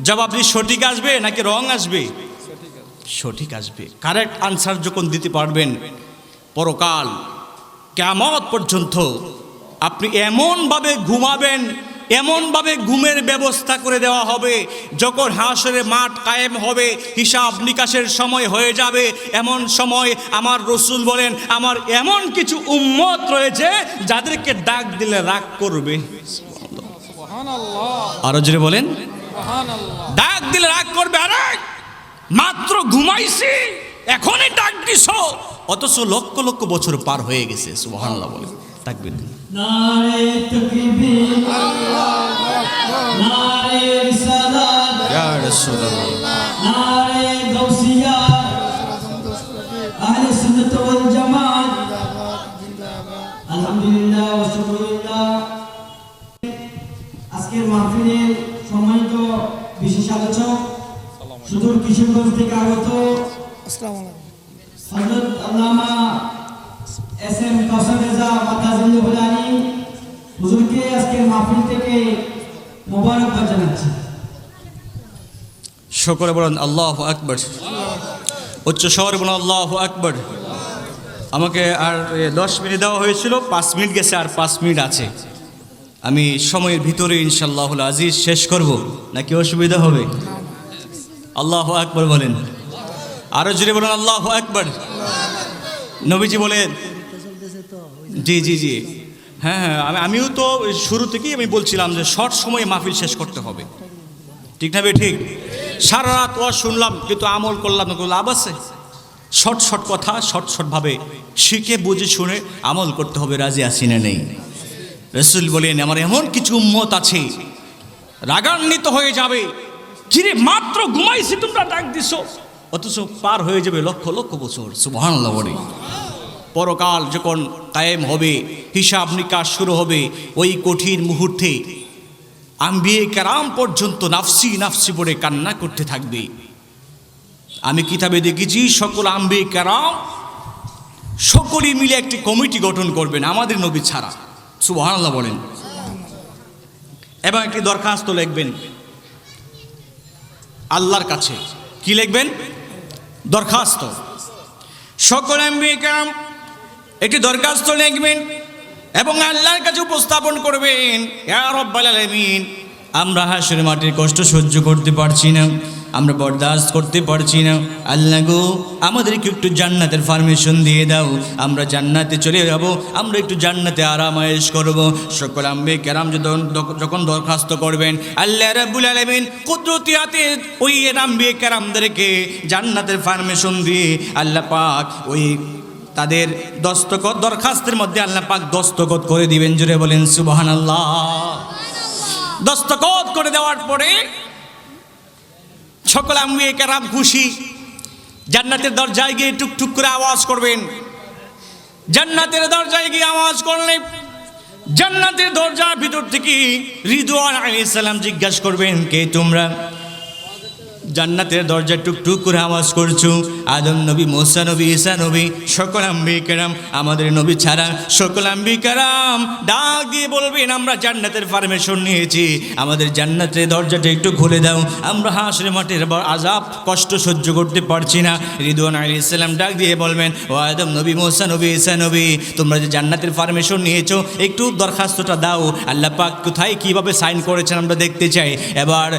জবাবটি সঠিক আসবে নাকি রং আসবে? সঠিক আসবে। কারেক্ট আনসার যখন দিতে পারবেন, পরকাল কিয়ামত পর্যন্ত আপনি এমনভাবে ঘুমাবেন, এমনভাবে ঘুমের ব্যবস্থা করে দেওয়া হবে, যখন হাসরের মাঠ কায়েম হবে, হিসাব নিকাশের সময় হয়ে যাবে, এমন সময় আমার রসুল বলেন আমার এমন কিছু উম্মত রয়েছে যাদেরকে ডাক দিলে রাগ করবে। আরো জোরে বলেন, ডাক দিলে রাগ করবে। আরে মাত্র ঘুমাইছি, এখনই ডাক দিছ, অথচ লক্ষ লক্ষ বছর পার হয়ে গেছে। সুবহানাল্লাহ বলে তাকবীর। নারে তাকবীর, আল্লাহু আকবার, নারে রিসালাত, ইয়া রাসূলুল্লাহ, নারে গাউসিয়া, আহলে সুন্নাত ওয়াল জামাত, আলহামদুলিল্লাহ ওয়া শুকরিল্লাহ। আজকের মাহফিলের সম্মানিত বিশেষ আলোচক, সুদূর কিশোরগঞ্জ থেকে আগত হযরত আল্লামা এসএম কাউসার রেজা মাতাজিল্লাহুল আলী হুজুরকে আজকের মাহফিল থেকে মোবারকবাদ জানাচ্ছি। সকলে বলেন আল্লাহু আকবার, উচ্চ স্বরে বলেন আল্লাহু আকবার। আমাকে আর 10 মিনিট দেওয়া হয়েছিল, 5 মিনিট গেছে, আর 5 মিনিট আছে। আমি সময়ের ভিতরে ইনশাআল্লাহুল আজিজ শেষ করব, নাকি অসুবিধা হবে? আল্লাহু আকবার বলেন, আরো জোরে বলেন আল্লাহু আকবার। নবীজি বলেন, জি জি জি, হ্যাঁ, আমিও তো শুরু থেকেই আমি বলছিলাম যে শর্ট সময়ে মাহফিল শেষ করতে হবে, ঠিক না? ঠিক। সারা রাত ওয়াজ শুনলাম কিন্তু আমল করলাম না, লাভ আছে? শর্ট কথা শর্টভাবে শিখে বুঝে শুনে আমল করতে হবে। রাজি আছি না নেই? রাসূল বলেন আমার এমন কিছু উম্মত আছে রাগান্বিত হয়ে যাবে, কিরে মাত্র ঘুমাইছি তোমরা ডাক দিছো, অথচ পার হয়ে যাবে লক্ষ লক্ষ বছর। সুবহানাল্লাহ বলে। পরকাল যখন কায়েম হবে, হিসাব নিকাশ শুরু হবে, ওই কঠিন মুহূর্তে আম্বিয়ে কেরাম পর্যন্ত নাফসি নাফসি বলে কান্না করতে থাকবে। আমি কিতাবে দেখেছি সকল আম্বিয়ে কেরাম সকলেই মিলে একটি কমিটি গঠন করবেন আমাদের নবী ছাড়া। সুবহানাল্লাহ বলেন। এবং একটি দরখাস্ত লিখবেন আল্লাহর কাছে। কি লিখবেন? দরখাস্ত। সকল আম্বিয়ে কেরাম একটি দরখাস্ত লিখবেন এবং আল্লাহর কাছে উপস্থাপন করবেন, ইয়া রাব্বাল আলামিন, আমরা হাসরের মাটির কষ্ট সহ্য করতে পারছি না, আমরা বরদাস্ত করতে পারছি না। আল্লাহ গো, আমাদেরকে একটু জান্নাতের পারমিশন দিয়ে দাও, আমরা জান্নাতে চলে যাব, আমরা একটু জান্নাতে আরামায়েশ করব। সকল আম্বিয়ে কেরাম যখন দরখাস্ত করবেন, আল্লাহ রাব্বুল আলামিন কুদরতি হাতে ওই আম্বিয়ে কেরামদেরকে জান্নাতের পারমিশন দিয়ে আল্লাহ পাক ওই তাদের দস্তখত, দরখাস্তের মধ্যে আল্লাহ পাক দস্তখত করে দিবেন। জুড়ে বলেন সুবহানাল্লাহ। দস্তখত করে দেওয়ার পরে সকল আম্বিয়ে কেরাম খুশি। জান্নাতের দরজায় গিয়ে টুকটুক করে আওয়াজ করবেন। জান্নাতের দরজায় গিয়ে আওয়াজ করলে জান্নাতের দরজার ভিতর থেকে রিদওয়ান আলাইহিস সালাম জিজ্ঞাসা করবেন, কে তোমরা? জান্নাতের দরজা টুকটুক করে আওয়াজ করছো। আদম নবী, মুসা নবী, ঈসা নবী, সকল আম্বিয়ে কেরাম, আমাদের নবী ছাড়া সকল আম্বিয়ে কেরাম ডাক দিয়ে বলবেন, আমরা জান্নাতের পারমিশন নিয়েছি, আমাদের জান্নাতের দরজাটা একটু খুলে দাও, আমরা হাসরের মাঠের আযাব কষ্ট সহ্য করতে পারছি না। রিদওয়ান আলাইহিস সালাম ডাক দিয়ে বলবেন, ও আদম নবী, মুসা নবী, ঈসা নবী, তোমরা যে জান্নাতের পারমিশন নিয়েছো, একটু দরখাস্তটা দাও। আল্লাহ পাক কোথায় কিভাবে সাইন করেছেন আমরা দেখতে চাই। এবার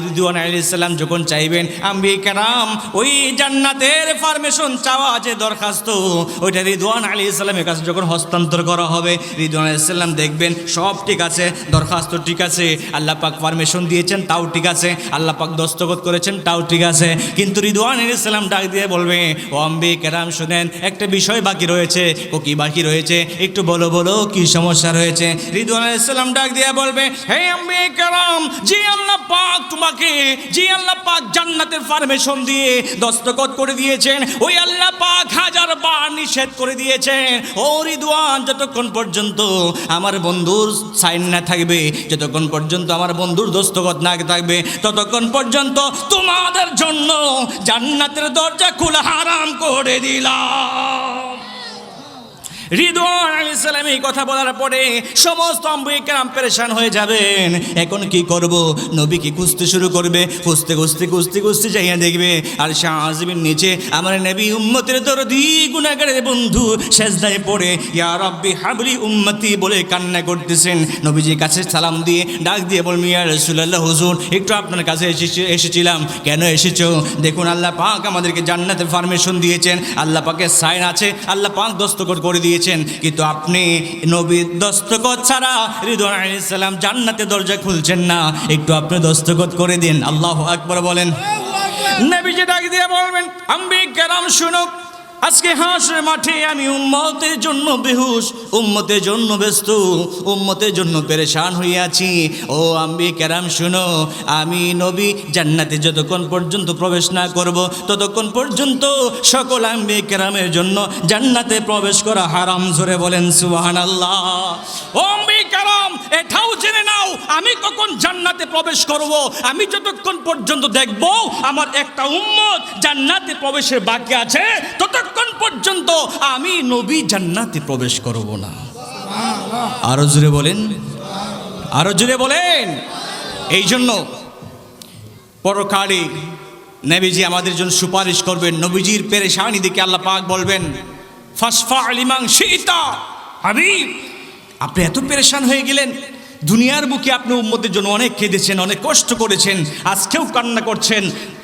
রিদওয়ান আলাইহিস সালাম যখন চাই চাইবেন আম্বিয়া কেরাম ওই জান্নাতের পারমিশন চাওয়া যে দরখাস্ত ওইটা রিদওয়ান আলাইহিস সালামের কাছে যখন হস্তান্তর করা হবে, রিদওয়ান আলাইহিস সালাম দেখবেন সব ঠিক আছে, দরখাস্ত ঠিক আছে, আল্লাহ পাক পারমিশন দিয়েছেন তাও ঠিক আছে, আল্লাহ পাক দস্তখত করেছেন তাও ঠিক আছে, কিন্তু রিদওয়ান আলাইহিস সালাম ডাক দিয়ে বলবে ও আম্বিয়া কেরাম শুনেন একটা বিষয় বাকি রয়েছে। ও কি বাকি রয়েছে একটু বলো বলো কি সমস্যা রয়েছে? রিদওয়ান আলাইহিস সালাম ডাক দিয়ে বলবে হে আম্বিয়া কেরাম, জি আল্লাহ পাক তোমাকে, জি আল্লাহ পাক জান্নাতের পারমিশন দিয়ে দস্তখত করে দিয়েছেন, ওই আল্লাহ পাক হাজার বার নিষেধ করে দিয়েছেন ও রিদওয়ান যতক্ষণ পর্যন্ত আমার বন্ধুর সাইন না থাকবে, যতক্ষণ পর্যন্ত আমার বন্ধুর দস্তখত না থাকবে, ততক্ষণ পর্যন্ত তোমাদের জন্য জান্নাতের দরজা খোলা হারাম করে দিলাম। রিদওয়ান আলাইহিস সালাম এই কথা বলার পরে সমস্ত আম্বিয়া কেরাম পেরেশান হয়ে যাবেন। এখন কি করব? নবীকে খুঁজতে শুরু করবে, খুঁজতে খুঁজতে খুঁজতে খুঁজতে যাইয়া দেখবে আর শাহ আজমির নিচে আমার নবী উম্মতের দরদি গুনাহগারের বন্ধু সেজদায় পড়ে ইয়া রাব্বি হাবলি উম্মতি বলে কান্না করতেছেন। নবীজির কাছে সালাম দিয়ে ডাক দিয়ে বললেন ইয়া রাসূলুল্লাহ হুজুর একটু আপনার কাছে এসেছিলাম। কেন এসেছো? দেখুন আল্লাহ পাক আমাদেরকে জান্নাতের পারমিশন দিয়েছেন, আল্লাহ পাকের সাইন আছে, আল্লাহ পাক দস্তখত করে দিয়েছেন, কিন্তু আপনি নবীর দস্তখত ছাড়া রিদওয়ান আলাইহিস সালাম জান্নাতের দরজা খুলছেন না, একটু আপনি দস্তখত করে দিন। আল্লাহু আকবার বলেন। নবীজি ডাক দিয়ে বলবেন আম্বিয়া কেরাম শুনো, আজকে হাসরের মাঠে আমি উম্মতের জন্য বেহুশ, উম্মতের জন্য ব্যস্ত, উম্মতের জন্য পেরেশান হয়ে আছি। ও আম্বিয়া কেরাম শুনো, আমি নবী জান্নাতে যতক্ষণ পর্যন্ত প্রবেশ না করব ততক্ষণ পর্যন্ত সকল আম্বিয়া কেরামের জন্য জান্নাতে প্রবেশ করা হারাম। জোরে বলেন সুবহানাল্লাহ। ও আম্বিয়া কেরাম এটাও জেনে নাও, আমি কখন জান্নাতে প্রবেশ করব, আমি যতক্ষণ পর্যন্ত দেখব আমার একটা উম্মত জান্নাতে প্রবেশের বাকি আছে ততক্ষণ পর্যন্ত আমি নবী জান্নাতে প্রবেশ করব না। আরো জোরে বলেন, আরো জোরে বলেন। এই জন্য পরকালে নবীজি আমাদের জন্য সুপারিশ করবেন। নবীজির পেরেশানি দেখে আল্লাহ পাক বলবেন ফাসফা লিমান শিতা, হাবিব আপনি এত পেরেশান হয়ে গেলেন, দুনিয়ার বুকে আপনি উম্মতের জন্য অনেক কেঁদেছেন, অনেক কষ্ট করেছেন, আজকেও কান্না করছেন,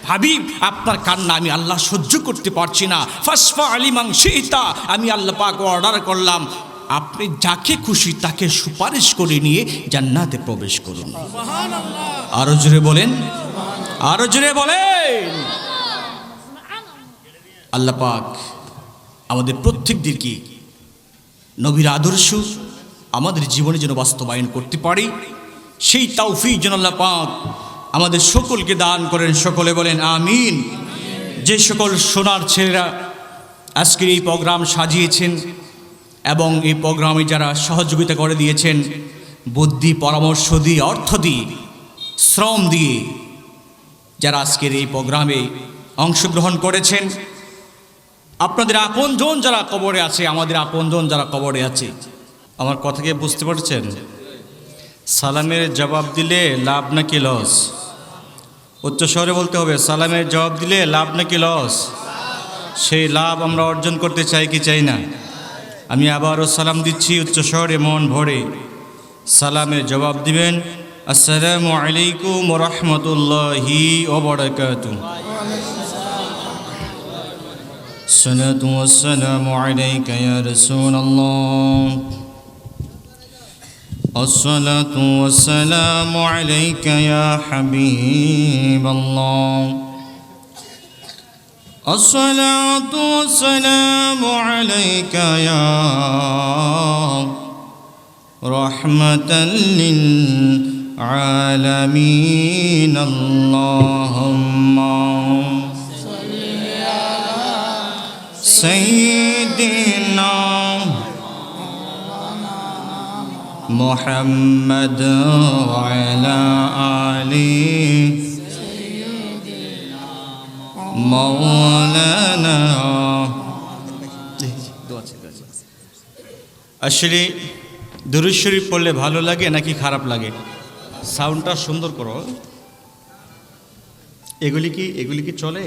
হাবিব আপনার কান্না আমি আল্লাহ সহ্য করতে পারছি না। ফাসফা লিমান শিতা, আমি আল্লাহ পাক অর্ডার করলাম আপনি যাকে খুশি তাকে সুপারিশ করে নিয়ে জান্নাতে প্রবেশ করুন। আরো জোরে বলেন, আরো জোরে বলেন। আল্লাহ পাক আমাদের প্রত্যেকদেরকে নবীর আদর্শ আমাদের জীবনে যেন বাস্তবায়ন করতে পারি, সেই তৌফিক যেন আল্লাহ পাক আমাদের সকলকে দান করেন। সকলে বলেন আমিন। যে সকল সোনার ছেলেরা আজকের এই প্রোগ্রাম সাজিয়েছেন এবং এই প্রোগ্রামে যারা সহযোগিতা করে দিয়েছেন, বুদ্ধি পরামর্শ দিয়ে, অর্থ দিয়ে, শ্রম দিয়ে যারা আজকের এই প্রোগ্রামে অংশগ্রহণ করেছেন, আপনাদের আপনজন যারা কবরে আছে, আমাদের আপনজন যারা কবরে আছে, আমার কথাকে বুঝতে পারছেন? সালামের জবাব দিলে লাভ নাকি লস? উচ্চ স্বরে বলতে হবে, সালামের জবাব দিলে লাভ নাকি লস? সেই লাভ আমরা অর্জন করতে চাই কি চাই না? আমি আবারও সালাম দিচ্ছি উচ্চ স্বরে মন ভরে। সালামের জবাব দিবেন আসসালামু আলাইকুম ওয়া রাহমাতুল্লাহি ওয়া বারাকাতুহু। الصلاة والسلام عليك يا رسول الله، الصلاة والسلام عليك يا حبيب الله، الصلاة والسلام عليك يا رحمة للعالمين، اللهم سيدنا محمد وعلى آله مولانا। আসলে দুরূদ শরীফ পড়লে ভালো লাগে নাকি খারাপ লাগে? সাউন্ডটা সুন্দর করো। এগুলি কি চলে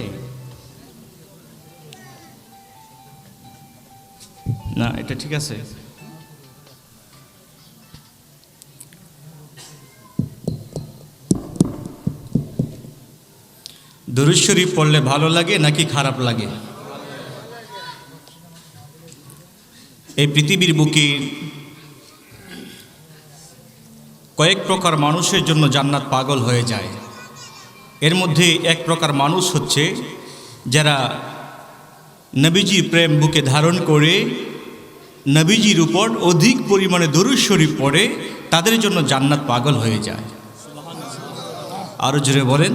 না? এটা ঠিক আছে। দুরূদ শরীফ পড়লে ভালো লাগে নাকি খারাপ লাগে? এই পৃথিবীর বুকে কয়েক প্রকার মানুষের জন্য জান্নাত পাগল হয়ে যায়। এর মধ্যে এক প্রকার মানুষ হচ্ছে যারা নবীজির প্রেম বুকে ধারণ করে নবীজির উপর অধিক পরিমাণে দুরূদ শরীফ পড়ে, তাদের জন্য জান্নাত পাগল হয়ে যায়। আরো জোরে বলেন।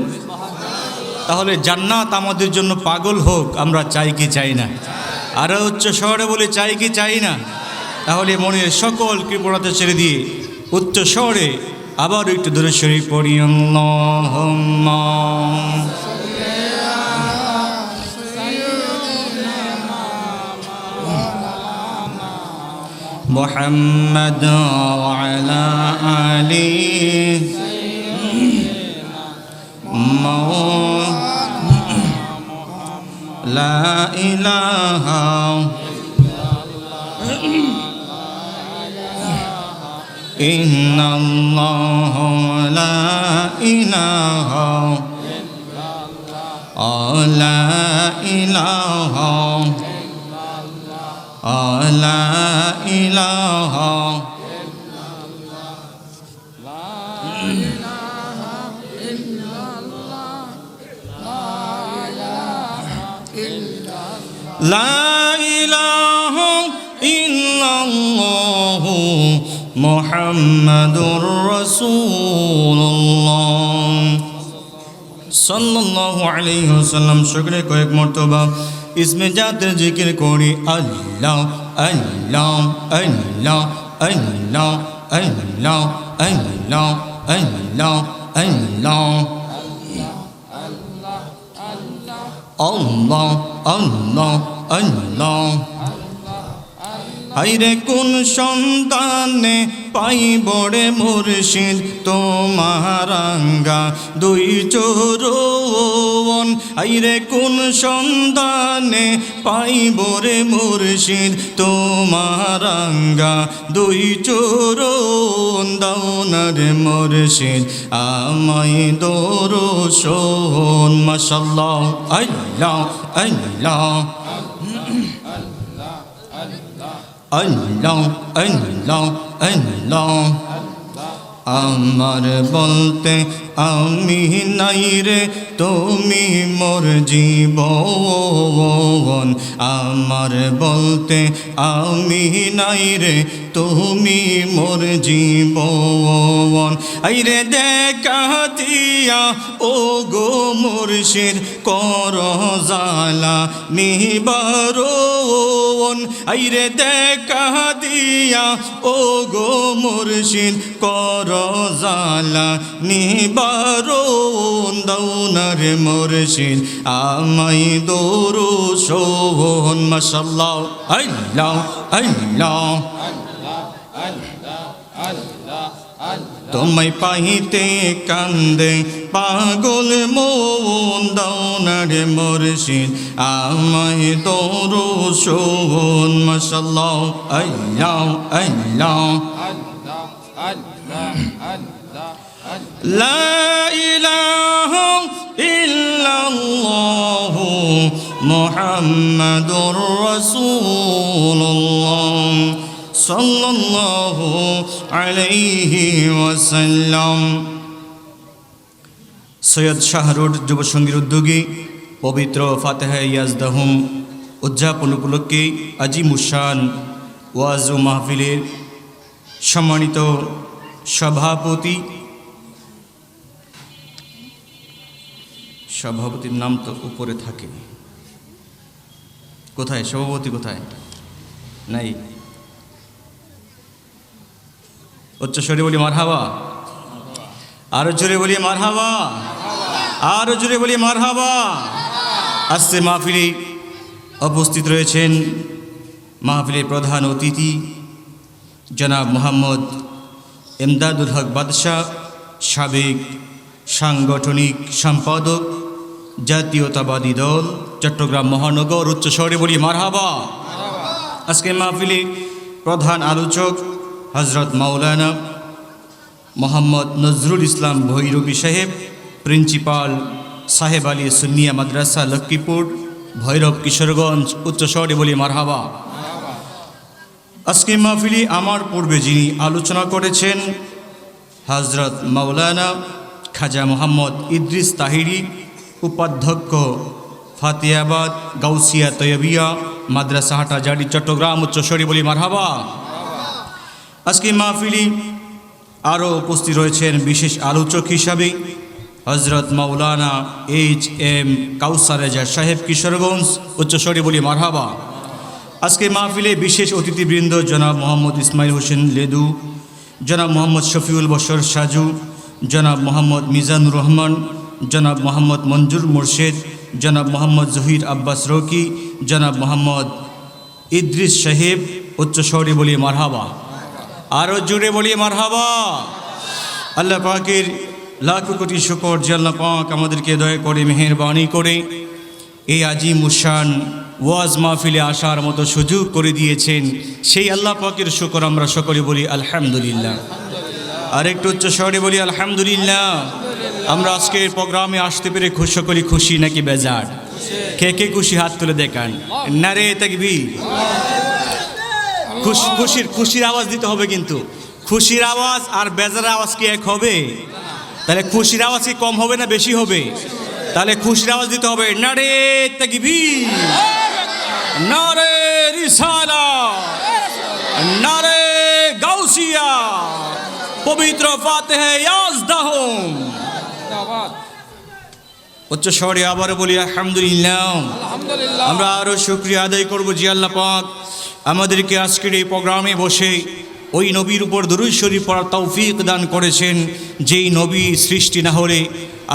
তাহলে জান্নাত আমাদের জন্য পাগল হোক, আমরা চাই কি চাই না? আরো উচ্চ শহরে বলে চাই কি চাই না? তাহলে মনের সকল কৃপণতা ছেড়ে দিয়ে উচ্চ শহরে আবার একটু দুরূদ শরীফ পড়ি। আল্লাহুম্মা মুহাম্মাদ ওয়া আলা আলিহি লা ইলাহা ইল্লাল্লাহ লা ইলাহা লা ইলাহা লা ইলাহা লা ইলাহা ইল্লাল্লাহ মুহাম্মাদুর রাসূলুল্লাহ সাল্লাল্লাহু আলাইহি ওয়াসাল্লাম। সকলে কয়েক মর্তবা ইসমে জাতের জিকির করি। আল্লাহ আল্লাহ আল্লাহ আল্লাহ আল্লাহ আল্লাহ আল্লাহ আল্লাহ আল্লাহ আল্লাহ আল্লাহ। আইরে কোন সন্তানে পাইব রে মুর্শিদ তোমার আঙ্গা দুই চরণ। আইরে কোন সন্তানে পাইব রে মুর্শিদ তোমার আঙ্গা দুই চরণ। দাওনা রে মুর্শিদ আমায় দরশন। মাশাআল্লাহ আল্লাহ আল্লাহ আল্লাহ আল্লাহ আল্লাহ। আমার বলতে আমি নাই রে তুমি মোর জীবন। আমার বলতে আমি নাই রে তুমি মোর জীবন। আইরে দেখা দিয়া ও গো মুর্শিদ কর জালা নিবারণ। আইরে দেখা দিয়া ও গো মুর্শিদ কর জালা নিবারণ। দাওনা রে মুর্শিদ আমায় দরশন। মাশাআল্লাহ আল্লাহ আল্লাহ। তোমায় পাইতে কান্দে পাগল মন। দাওনা রে মুর্শিদ আমায় দরশন। মাশাআল্লাহ আল্লাহ আল্লাহ। লা ইলাহা ইল্লাল্লাহ মুহাম্মাদুর রাসূলুল্লাহ সাল্লাল্লাহু আলাইহি ওয়াসাল্লাম। সৈয়দ শাহরুর যুব সংঘের উদ্যোগে পবিত্র ফাতেহা ইয়াজদাহুম উদযাপন উপলক্ষে আজিমুশান ওয়াজ ও মাহফিলের সম্মানিত সভাপতি, সভাপতির নাম তো উপরে থাকে, কোথায় সভাপতি কোথায়? নাই। উচ্চ স্বরে বলি মারহাবা। আরো জোরে বলি মারহাবা। আরো জোরে বলি মারহাবা। আজকে মাহফিলে উপস্থিত রয়েছেন মাহফিলের প্রধান অতিথি জনাব মোহাম্মদ এমদাদুল হক বাদশাহ, সাবেক সাংগঠনিক সম্পাদক, জাতীয়তাবাদী দল, চট্টগ্রাম মহানগর। উচ্চ স্বরে বলি মারহাবা। আজকে মাহফিলে প্রধান আলোচক হজরত মাওলানা মোহাম্মদ নজরুল ইসলাম ভৈরবী সাহেব, প্রিন্সিপাল সাহেব আলী সুন্নিয়া মাদ্রাসা লক্ষ্মীপুর ভৈরব কিশোরগঞ্জ উচ্চ শহরে বলি মারহাবা। আজকে মাহফিলে আমার পূর্বে যিনি আলোচনা করেছেন হযরত মাওলানা খাজা মোহাম্মদ ইদ্রিস তাহিরি, উপাধ্যক্ষ ফাতিয়াবাদ গাউসিয়া তৈয়বিয়া মাদ্রাসা হাটাজারি চট্টগ্রাম উচ্চ শহরে বলি মারহাবা। আজকে মাহফিলে আরও উপস্থিত রয়েছেন বিশেষ আলোচক হিসাবে হযরত মাওলানা HM কাউসার রেজা সাহেব কিশোরগঞ্জ উচ্চ শহরে বলি মারহাবা। আজকে মাহফিলে বিশেষ অতিথিবৃন্দ জনাব মোহাম্মদ ইসমাইল হোসেন লেদু, জনাব মোহাম্মদ শফিউল বশর সাজু, জনাব মোহাম্মদ মিজানুর রহমান, জনাব মোহাম্মদ মঞ্জুর মুর্শেদ, জনাব মোহাম্মদ জহির আব্বাস রকি, জনাব মোহাম্মদ ইদ্রিস সাহেব উচ্চ শহরে বলি মারহাবা। আরও জুড়ে বলি মারহাবা। আল্লাহ পাকের লাখো কোটি শুকর যে আল্লাহ পাক আমাদেরকে দয়া করে মেহেরবানি করে এই আজিম উশান ওয়াজ মাহফিলে আসার মতো সুযোগ করে দিয়েছেন, সেই আল্লাহ পাকের শুকর আমরা সকলে বলি আলহামদুলিল্লাহ। আর একটু উচ্চ শহরে বলি আলহামদুলিল্লাহ। আমরা আজকের প্রোগ্রামে আসতে পেরে সকলেই খুশি নাকি বেজার? কে কে খুশি হাত তুলে দেখান। নারে তাকবীর। খুশির আওয়াজ দিতে হবে, কিন্তু খুশির আওয়াজ আর বেজার আওয়াজ কি এক হবে? তাহলে খুশির আওয়াজ কি কম হবে না বেশি হবে? তাহলে খুশির আওয়াজ দিতে হবে নারে তাকবীর, নারে রিসালাত, নারে গাউসিয়া, পবিত্র ফাতিহা ইয়াজদাহুম। উচ্চ স্বরে আবার বলি আলহামদুলিল্লাহ। আমরা আরও শুকরিয়া আদায় করব যে আল্লাহ পাক আমাদেরকে আজকের এই প্রোগ্রামে বসে ওই নবীর উপর দুরূদ শরীফ পড়ার তৌফিক দান করেছেন, যেই নবী সৃষ্টি না হলে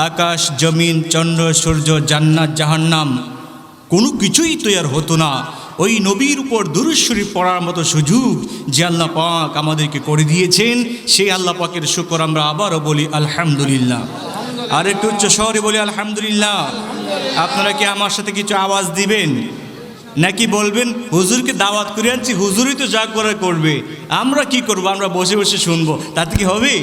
আকাশ জমিন চন্দ্র সূর্য জান্নাত জাহান্নাম কোনো কিছুই তৈরি হতো না। ওই নবীর উপর দুরূদ শরীফ পড়ার মতো সুযোগ যে আল্লাহ পাক আমাদেরকে করে দিয়েছেন, সেই আল্লাহ পাকের শুকর আমরা আবারও বলি আলহামদুলিল্লাহ। আর একটু উচ্চ শহরে বলি আলহামদুলিল্লাহ। আপনারা কি আমার সাথে কিছু আওয়াজ দিবেন নাকি বলবেন হুজুরকে দাওয়াত করে আনছি, হুজুরই তো যা করে করবে, আমরা কি করব? আমরা বসে বসে শুনবো, তাতে কি হবে?